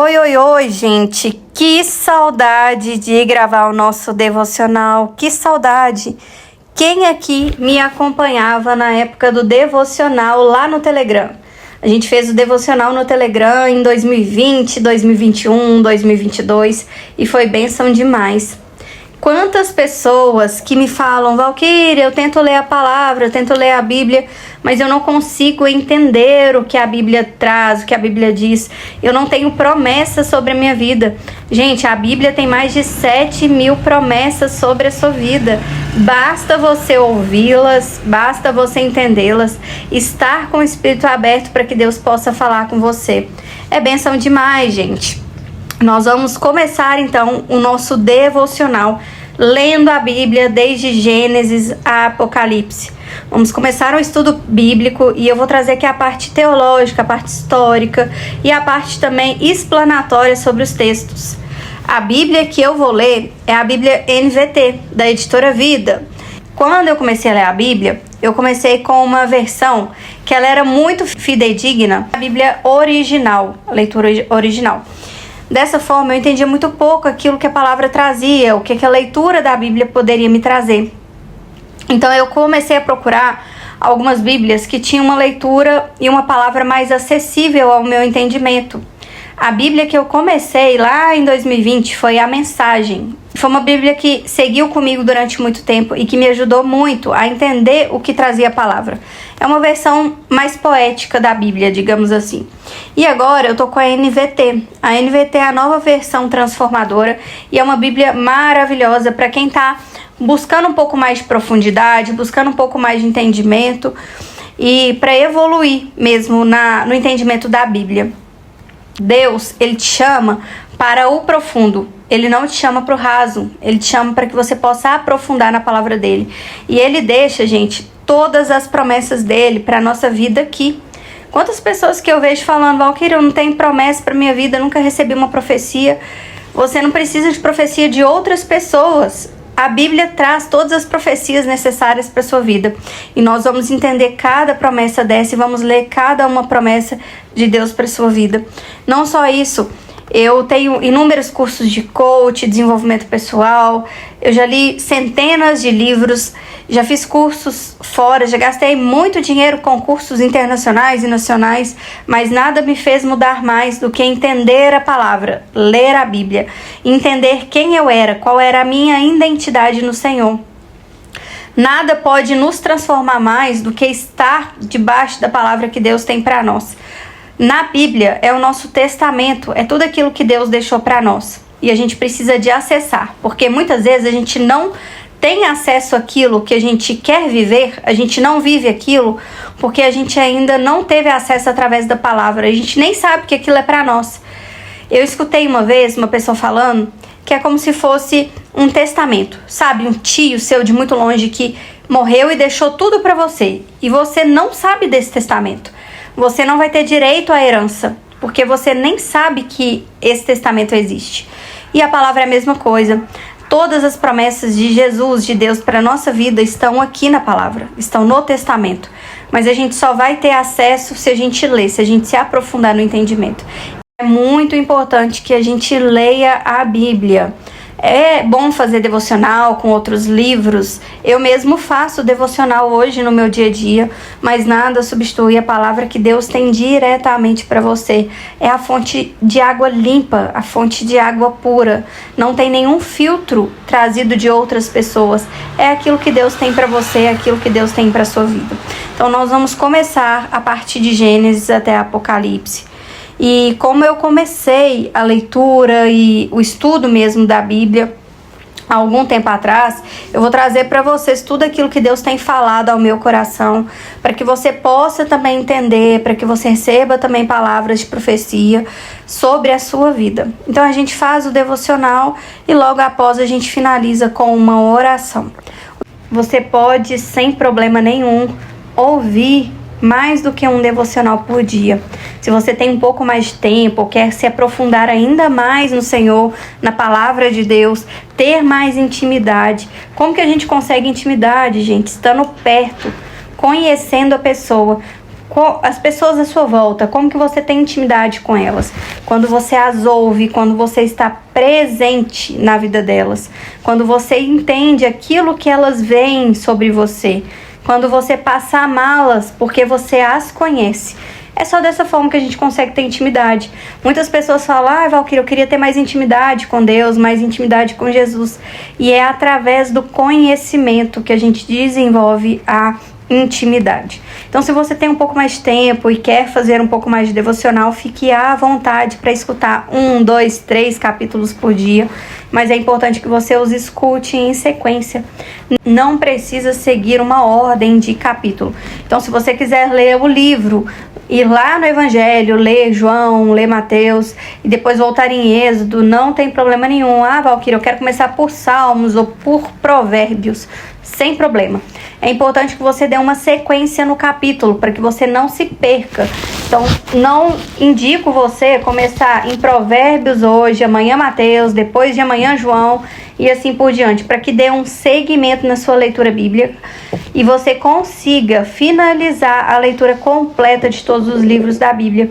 Oi, oi, oi, gente! Que saudade de gravar o nosso devocional, que saudade! Quem aqui me acompanhava na época do devocional lá no Telegram? A gente fez o devocional no Telegram em 2020, 2021, 2022 e foi bênção demais. Quantas pessoas que me falam, Valquíria, eu tento ler a palavra, eu tento ler a Bíblia, mas eu não consigo entender o que a Bíblia traz, o que a Bíblia diz. Eu não tenho promessas sobre a minha vida. Gente, a Bíblia tem mais de 7.000 promessas sobre a sua vida. Basta você ouvi-las, basta você entendê-las, estar com o Espírito aberto para que Deus possa falar com você. É bênção demais, gente. Nós vamos começar então o nosso devocional lendo a Bíblia desde Gênesis a Apocalipse. Vamos começar o estudo bíblico e eu vou trazer aqui a parte teológica, a parte histórica e a parte também explanatória sobre os textos. A Bíblia que eu vou ler é a Bíblia NVT, da Editora Vida. Quando eu comecei a ler a Bíblia, eu comecei com uma versão que ela era muito fidedigna, a Bíblia original, a leitura original. Dessa forma, eu entendia muito pouco aquilo que a palavra trazia, o que a leitura da Bíblia poderia me trazer. Então, eu comecei a procurar algumas Bíblias que tinham uma leitura e uma palavra mais acessível ao meu entendimento. A Bíblia que eu comecei lá em 2020 foi a Mensagem. Foi uma Bíblia que seguiu comigo durante muito tempo e que me ajudou muito a entender o que trazia a palavra. É uma versão mais poética da Bíblia, digamos assim. E agora eu tô com a NVT. A NVT é a nova versão transformadora e é uma Bíblia maravilhosa para quem tá buscando um pouco mais de profundidade, buscando um pouco mais de entendimento e para evoluir mesmo no entendimento da Bíblia. Deus, Ele te chama para o profundo. Ele não te chama para o raso. Ele te chama para que você possa aprofundar na palavra dele. E Ele deixa, gente, todas as promessas dele para a nossa vida aqui. Quantas pessoas que eu vejo falando, Valquíria, eu não tenho promessa para minha vida, eu nunca recebi uma profecia. Você não precisa de profecia de outras pessoas. A Bíblia traz todas as profecias necessárias para a sua vida. E nós vamos entender cada promessa dessa e vamos ler cada uma promessa de Deus para a sua vida. Não só isso, eu tenho inúmeros cursos de coach, desenvolvimento pessoal, eu já li centenas de livros, já fiz cursos fora, já gastei muito dinheiro com cursos internacionais e nacionais, mas nada me fez mudar mais do que entender a palavra, ler a Bíblia, entender quem eu era, qual era a minha identidade no Senhor. Nada pode nos transformar mais do que estar debaixo da palavra que Deus tem para nós. Na Bíblia é o nosso testamento, é tudo aquilo que Deus deixou para nós. E a gente precisa de acessar, porque muitas vezes a gente não tem acesso àquilo que a gente quer viver, a gente não vive aquilo, porque a gente ainda não teve acesso através da palavra, a gente nem sabe que aquilo é para nós. Eu escutei uma vez uma pessoa falando que é como se fosse um testamento, sabe? Um tio seu de muito longe que morreu e deixou tudo para você, e você não sabe desse testamento. Você não vai ter direito à herança, porque você nem sabe que esse testamento existe. E a palavra é a mesma coisa. Todas as promessas de Jesus, de Deus para a nossa vida estão aqui na palavra, estão no testamento. Mas a gente só vai ter acesso se a gente ler, se a gente se aprofundar no entendimento. É muito importante que a gente leia a Bíblia. É bom fazer devocional com outros livros. Eu mesmo faço devocional hoje no meu dia a dia, mas nada substitui a palavra que Deus tem diretamente para você. É a fonte de água limpa, a fonte de água pura. Não tem nenhum filtro trazido de outras pessoas. É aquilo que Deus tem para você, é aquilo que Deus tem para sua vida. Então nós vamos começar a partir de Gênesis até Apocalipse. E como eu comecei a leitura e o estudo mesmo da Bíblia há algum tempo atrás, eu vou trazer para vocês tudo aquilo que Deus tem falado ao meu coração, para que você possa também entender, para que você receba também palavras de profecia sobre a sua vida. Então a gente faz o devocional e logo após a gente finaliza com uma oração. Você pode, sem problema nenhum, ouvir mais do que um devocional por dia. Se você tem um pouco mais de tempo ou quer se aprofundar ainda mais no Senhor, na palavra de Deus, ter mais intimidade. Como que a gente consegue intimidade, gente? Estando perto, conhecendo a pessoa. As pessoas à sua volta, como que você tem intimidade com elas? Quando você as ouve, quando você está presente na vida delas, quando você entende aquilo que elas veem sobre você, quando você passa a amá-las porque você as conhece. É só dessa forma que a gente consegue ter intimidade. Muitas pessoas falam, Valquíria, eu queria ter mais intimidade com Deus, mais intimidade com Jesus. E é através do conhecimento que a gente desenvolve a intimidade. Então, se você tem um pouco mais de tempo e quer fazer um pouco mais de devocional, fique à vontade para escutar 1, 2, 3 capítulos por dia, mas é importante que você os escute em sequência. Não precisa seguir uma ordem de capítulo. Então, se você quiser ler o livro, ir lá no Evangelho, ler João, ler Mateus e depois voltar em Êxodo, não tem problema nenhum. Valquíria, eu quero começar por Salmos ou por Provérbios, sem problema. É importante que você dê uma sequência no capítulo, para que você não se perca. Então, não indico você começar em Provérbios hoje, amanhã Mateus, depois de amanhã João e assim por diante, para que dê um segmento na sua leitura bíblica e você consiga finalizar a leitura completa de todos os livros da Bíblia.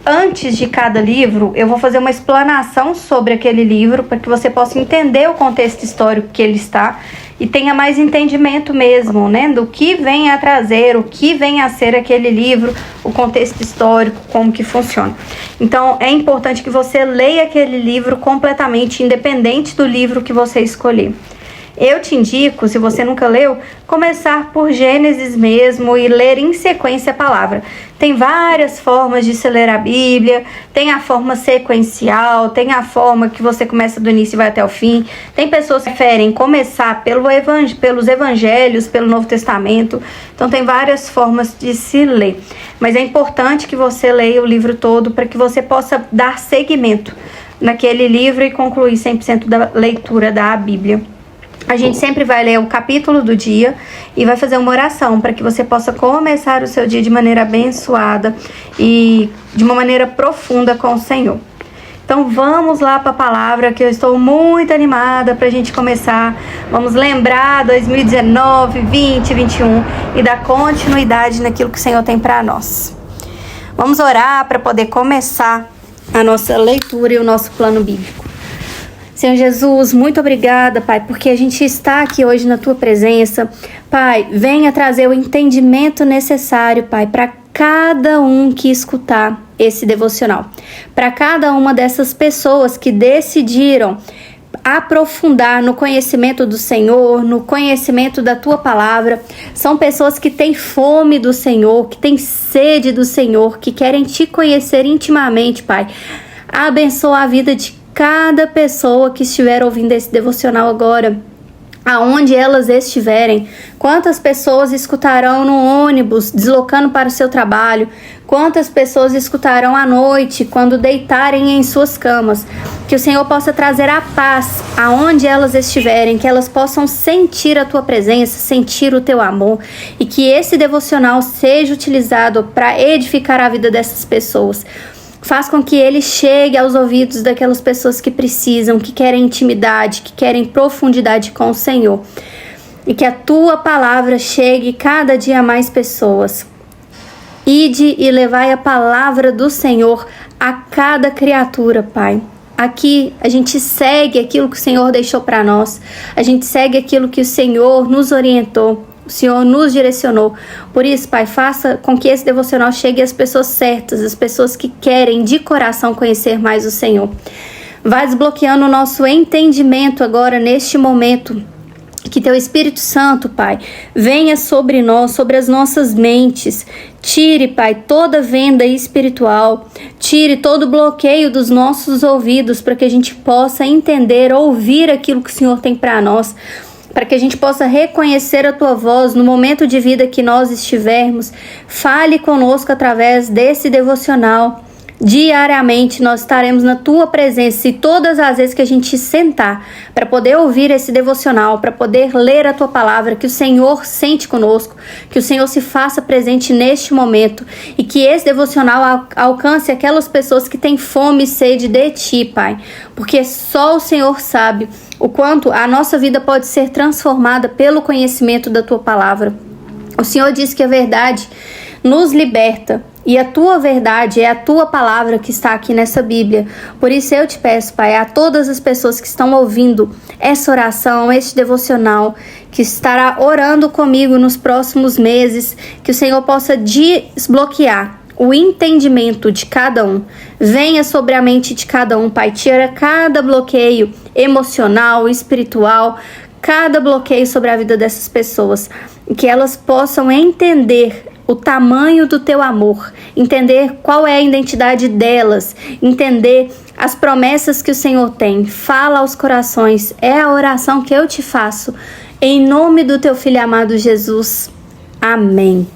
Antes de cada livro, eu vou fazer uma explanação sobre aquele livro, para que você possa entender o contexto histórico que ele está e tenha mais entendimento mesmo, né, do que vem a trazer, o que vem a ser aquele livro, o contexto histórico, como que funciona. Então, é importante que você leia aquele livro completamente, independente do livro que você escolher. Eu te indico, se você nunca leu, começar por Gênesis mesmo e ler em sequência a palavra. Tem várias formas de se ler a Bíblia, tem a forma sequencial, tem a forma que você começa do início e vai até o fim. Tem pessoas que preferem começar pelos evangelhos, pelo Novo Testamento. Então tem várias formas de se ler. Mas é importante que você leia o livro todo para que você possa dar seguimento naquele livro e concluir 100% da leitura da Bíblia. A gente sempre vai ler o capítulo do dia e vai fazer uma oração para que você possa começar o seu dia de maneira abençoada e de uma maneira profunda com o Senhor. Então vamos lá para a palavra, que eu estou muito animada para a gente começar. Vamos lembrar 2019, 20, 21 e dar continuidade naquilo que o Senhor tem para nós. Vamos orar para poder começar a nossa leitura e o nosso plano bíblico. Senhor Jesus, muito obrigada, Pai, porque a gente está aqui hoje na Tua presença. Pai, venha trazer o entendimento necessário, Pai, para cada um que escutar esse devocional. Para cada uma dessas pessoas que decidiram aprofundar no conhecimento do Senhor, no conhecimento da Tua palavra. São pessoas que têm fome do Senhor, que têm sede do Senhor, que querem Te conhecer intimamente, Pai. Abençoa a vida de cada pessoa que estiver ouvindo esse devocional agora, aonde elas estiverem. Quantas pessoas escutarão no ônibus, deslocando para o seu trabalho? Quantas pessoas escutarão à noite, quando deitarem em suas camas? Que o Senhor possa trazer a paz aonde elas estiverem, que elas possam sentir a Tua presença, sentir o Teu amor, e que esse devocional seja utilizado para edificar a vida dessas pessoas. Faz com que ele chegue aos ouvidos daquelas pessoas que precisam, que querem intimidade, que querem profundidade com o Senhor. E que a Tua palavra chegue cada dia a mais pessoas. Ide e levai a palavra do Senhor a cada criatura, Pai. Aqui a gente segue aquilo que o Senhor deixou para nós. A gente segue aquilo que o Senhor nos orientou. O Senhor nos direcionou. Por isso, Pai, faça com que esse devocional chegue às pessoas certas, as pessoas que querem de coração conhecer mais o Senhor. Vai desbloqueando o nosso entendimento agora, neste momento. Que Teu Espírito Santo, Pai, venha sobre nós, sobre as nossas mentes. Tire, Pai, toda venda espiritual. Tire todo bloqueio dos nossos ouvidos para que a gente possa entender, ouvir aquilo que o Senhor tem para nós. Para que a gente possa reconhecer a Tua voz no momento de vida que nós estivermos. Fale conosco através desse devocional. Diariamente nós estaremos na Tua presença, e todas as vezes que a gente sentar para poder ouvir esse devocional, para poder ler a Tua palavra, que o Senhor sente conosco, que o Senhor se faça presente neste momento, e que esse devocional alcance aquelas pessoas que têm fome e sede de Ti, Pai, porque só o Senhor sabe o quanto a nossa vida pode ser transformada pelo conhecimento da Tua palavra. O Senhor diz que a verdade nos liberta. E a tua verdade é a tua palavra que está aqui nessa Bíblia. Por isso eu te peço, Pai, a todas as pessoas que estão ouvindo essa oração, este devocional, que estará orando comigo nos próximos meses, que o Senhor possa desbloquear o entendimento de cada um. Venha sobre a mente de cada um, Pai. Tira cada bloqueio emocional, espiritual, cada bloqueio sobre a vida dessas pessoas. Que elas possam entender o tamanho do teu amor, entender qual é a identidade delas, entender as promessas que o Senhor tem. Fala aos corações. É a oração que eu te faço. Em nome do teu Filho amado Jesus. Amém.